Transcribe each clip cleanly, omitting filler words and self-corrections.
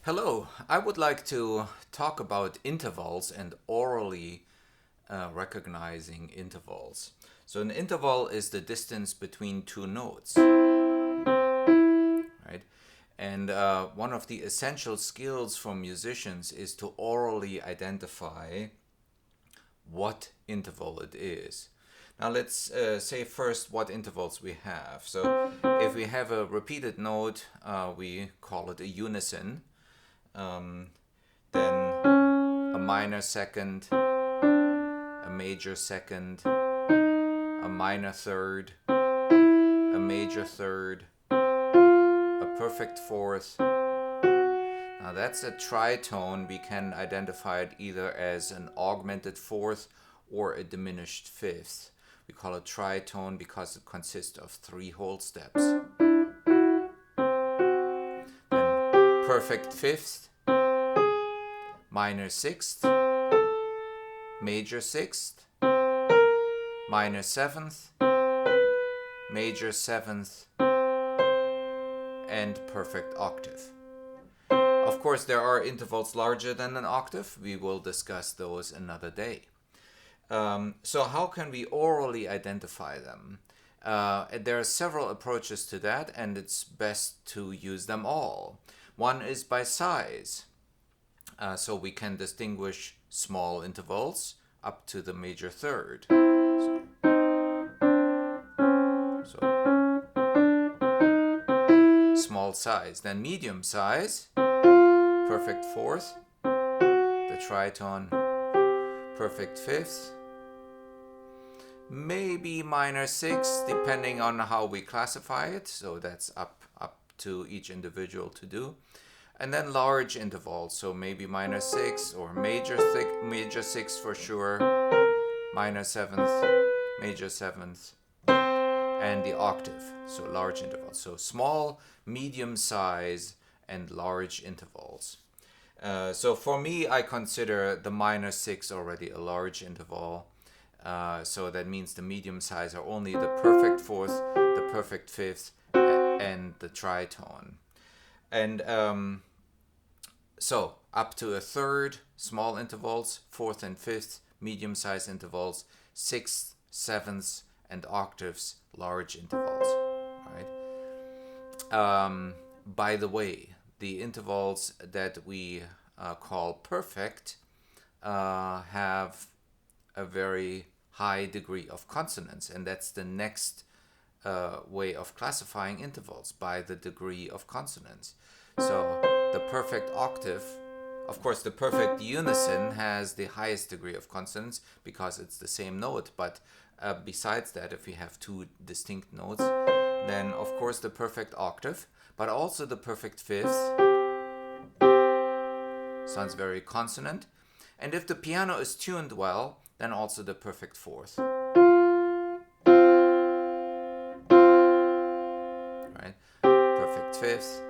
Hello, I would like to talk about intervals and orally recognizing intervals. So an interval is the distance between two notes, right? And one of the essential skills for musicians is to orally identify what interval it is. Now let's say first what intervals we have. So if we have a repeated note, we call it a unison. Then a minor second, a major second, a minor third, a major third, a perfect fourth. Now that's a tritone. We can identify it either as an augmented fourth or a diminished fifth. We call it tritone because it consists of three whole steps. Then perfect fifth, minor sixth, major sixth, minor seventh, major seventh, and perfect octave. Of course, there are intervals larger than an octave. We will discuss those another day. So how can we orally identify them? There are several approaches to that, and it's best to use them all. One is by size. So we can distinguish small intervals up to the major third. So small size. Then medium size, perfect fourth, the tritone, perfect fifth, maybe minor sixth, depending on how we classify it. So that's up to each individual to do. And then large intervals, so maybe minor sixth or major sixth for sure, minor seventh, major seventh, and the octave, so large intervals. So small, medium size, and large intervals. So for me, I consider the minor sixth already a large interval. So that means the medium size are only the perfect fourth, the perfect fifth, and the tritone. And so up to a third, small intervals, fourth and fifth, medium-sized intervals, sixth, sevenths, and octaves, large intervals. Right. By the way, the intervals that we call perfect have a very high degree of consonance, and that's the next way of classifying intervals, by the degree of consonance. So the perfect octave, of course the perfect unison has the highest degree of consonance because it's the same note, but besides that, if we have two distinct notes, then of course the perfect octave, but also the perfect fifth sounds very consonant. And if the piano is tuned well, then also the perfect fourth. Right? Perfect fifth,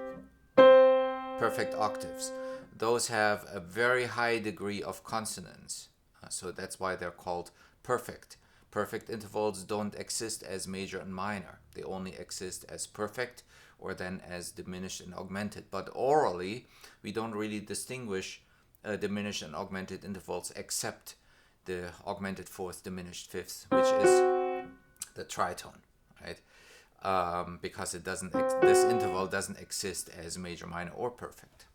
perfect octaves. Those have a very high degree of consonance. So that's why they're called perfect. Perfect intervals don't exist as major and minor. They only exist as perfect or then as diminished and augmented. But orally, we don't really distinguish diminished and augmented intervals except the augmented fourth, diminished fifth, which is the tritone, right? Because it doesn't this interval doesn't exist as major, minor, or perfect.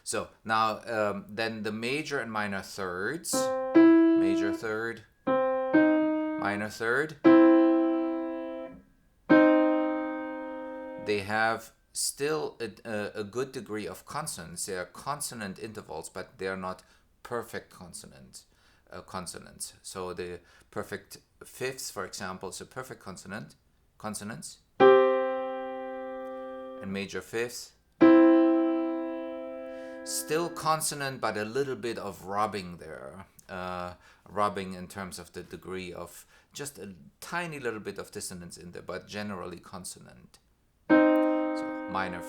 So now then the major and minor thirds, major third, minor third, they have still a good degree of consonance. They are consonant intervals, but they are not perfect consonants. So the perfect fifths, for example, is a perfect consonants, and major fifths still consonant, but a little bit of rubbing there. Rubbing in terms of the degree of just a tiny little bit of dissonance in there, but generally consonant. So minor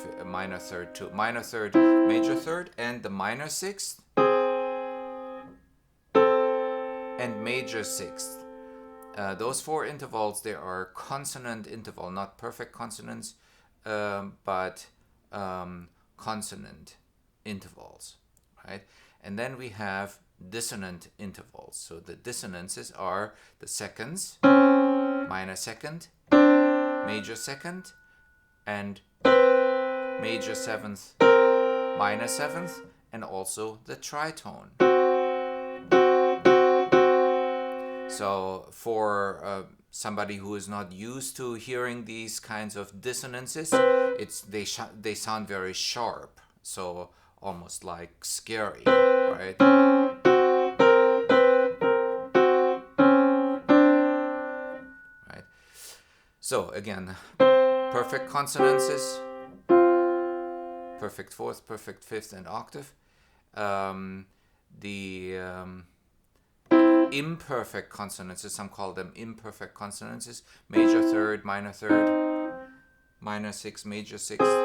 third to minor third, major third, and the minor sixth and major sixth. Those four intervals, they are consonant interval, not perfect consonants, but consonant intervals, right? And then we have dissonant intervals. So the dissonances are the seconds, minor second, major second, and major seventh, minor seventh, and also the tritone. So for somebody who is not used to hearing these kinds of dissonances, they sound very sharp, so almost like scary, right? Right. So again, perfect consonances, perfect fourth, perfect fifth, and octave. The imperfect consonances, some call them imperfect consonances, major third, minor sixth, major sixth,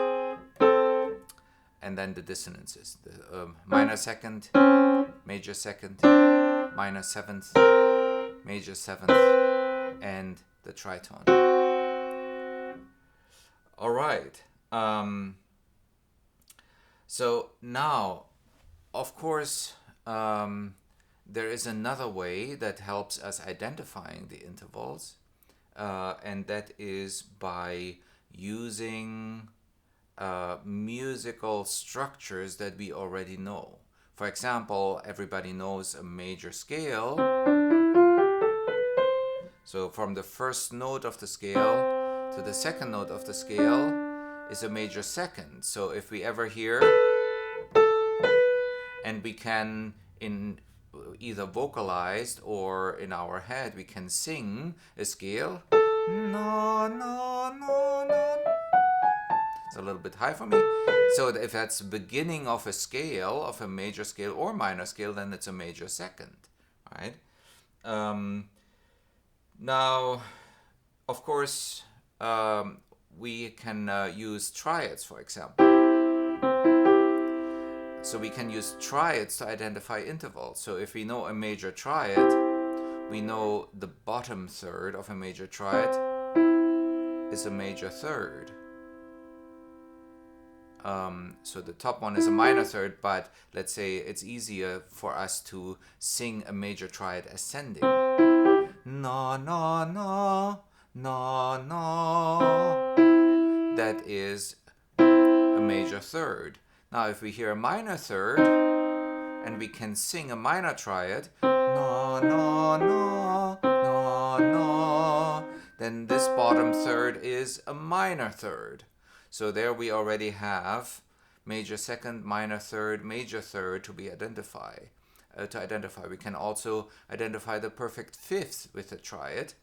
and then the dissonances, the minor second, major second, minor seventh, major seventh, and the tritone. All right. So now, of course, there is another way that helps us identifying the intervals, and that is by using musical structures that we already know. For example, everybody knows a major scale. So from the first note of the scale to the second note of the scale is a major second. So if we ever hear, and we can in either vocalized or in our head we can sing a scale, no, no, no, no. It's a little bit high for me. So if that's the beginning of a scale, of a major scale or minor scale, then it's a major second, right? Now, of course, we can use triads, for example. So we can use triads to identify intervals. So if we know a major triad, we know the bottom third of a major triad is a major third. So the top one is a minor third, but let's say it's easier for us to sing a major triad ascending. No, no, no, no, no. That is a major third. Now if we hear a minor third and we can sing a minor triad, no, no, no, no, no, then this bottom third is a minor third. So there we already have major second, minor third, major third to identify. We can also identify the perfect fifth with a triad,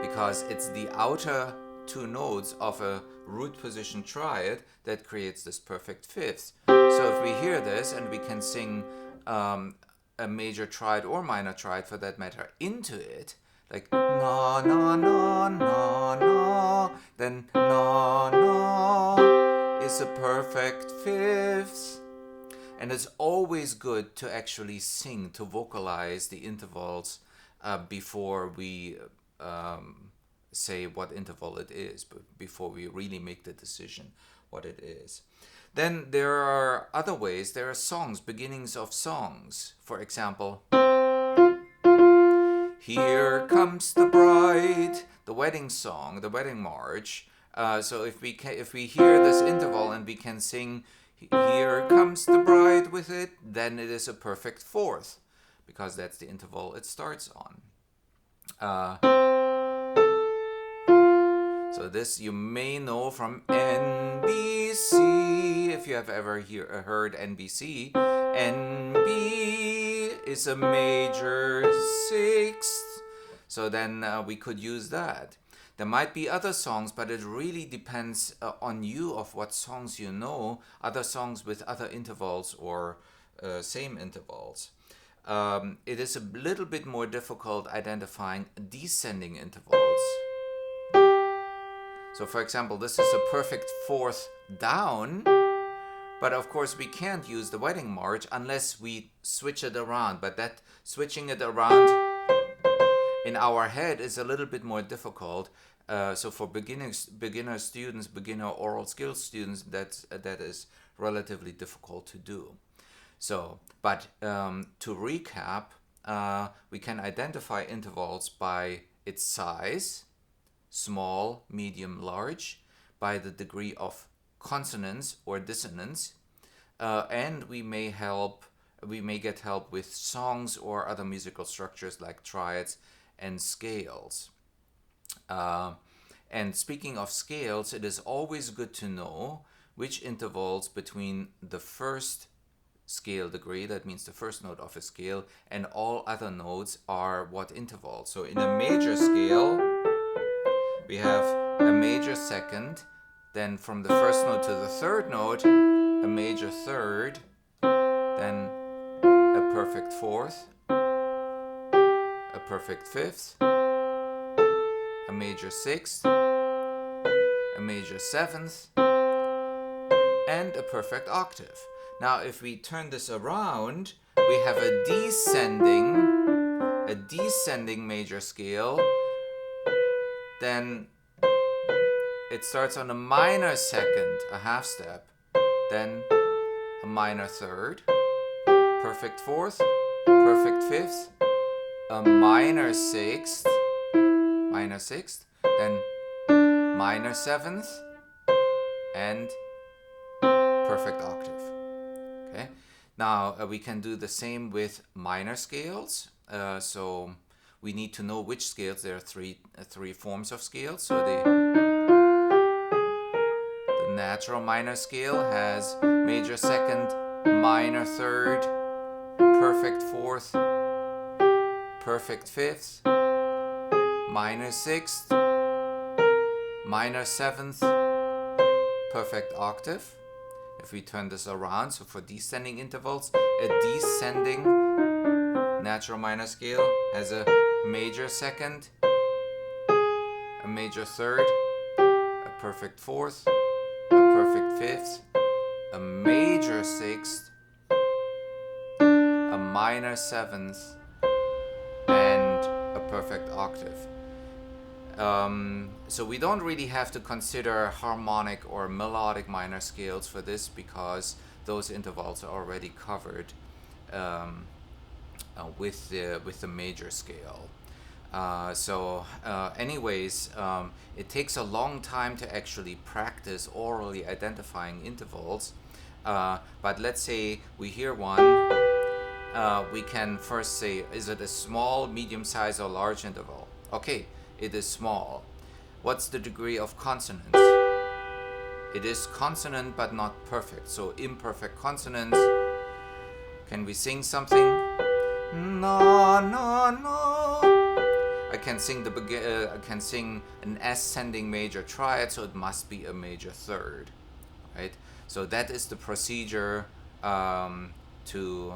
because it's the outer two notes of a root position triad that creates this perfect fifth. So if we hear this and we can sing a major triad or minor triad for that matter into it, like no, no, no, no, no, then no, no is a perfect fifth. And it's always good to actually sing, to vocalize the intervals before we say what interval it is, but before we really make the decision what it is. Then there are other ways. There are songs, beginnings of songs. For example, Here Comes the Bride, the wedding song, the wedding march. So if we hear this interval and we can sing Here Comes the Bride with it, then it is a perfect fourth, because that's the interval it starts on. So this you may know from NBC, if you have ever heard NBC. NB is a major sixth, so then we could use that. There might be other songs, but it really depends on you of what songs you know, other songs with other intervals or same intervals. It is a little bit more difficult identifying descending intervals. So for example, this is a perfect fourth down, but of course we can't use the wedding march unless we switch it around. But that switching it around in our head is a little bit more difficult. So for beginner students, beginner oral skills students, that is relatively difficult to do. So, but to recap, we can identify intervals by its size, small, medium, large, by the degree of consonance or dissonance, and we may get help with songs or other musical structures like triads and scales. And speaking of scales, it is always good to know which intervals between the first scale degree, that means the first note of a scale, and all other notes are what interval. So in a major scale, we have a major second, then from the first note to the third note, a major third, then a perfect fourth, a perfect fifth, a major sixth, a major seventh, and a perfect octave. Now, if we turn this around, we have a descending major scale. Then it starts on a minor second, a half step, then a minor third, perfect fourth, perfect fifth, a minor sixth, then minor seventh, and perfect octave. Okay. Now we can do the same with minor scales. So we need to know which scales. There are three forms of scales. So the natural minor scale has major second, minor third, perfect fourth, perfect fifth, minor sixth, minor seventh, perfect octave. If we turn this around, so for descending intervals, a descending natural minor scale has a major second, a major third, a perfect fourth, a perfect fifth, a major sixth, a minor seventh, and a perfect octave. So we don't really have to consider harmonic or melodic minor scales for this because those intervals are already covered with the major scale. Anyways, it takes a long time to actually practice orally identifying intervals. But let's say we hear one, we can first say, is it a small, medium size, or large interval? Okay, it is small. What's the degree of consonance? It is consonant but not perfect, so imperfect consonants. Can we sing something? No, no, no. I can sing an ascending major triad, so it must be a major third, right? So that is the procedure to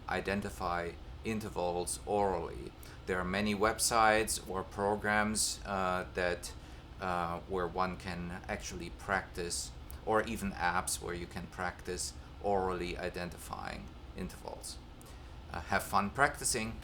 identify intervals orally. There are many websites or programs where one can actually practice, or even apps where you can practice orally identifying intervals. Have fun practicing.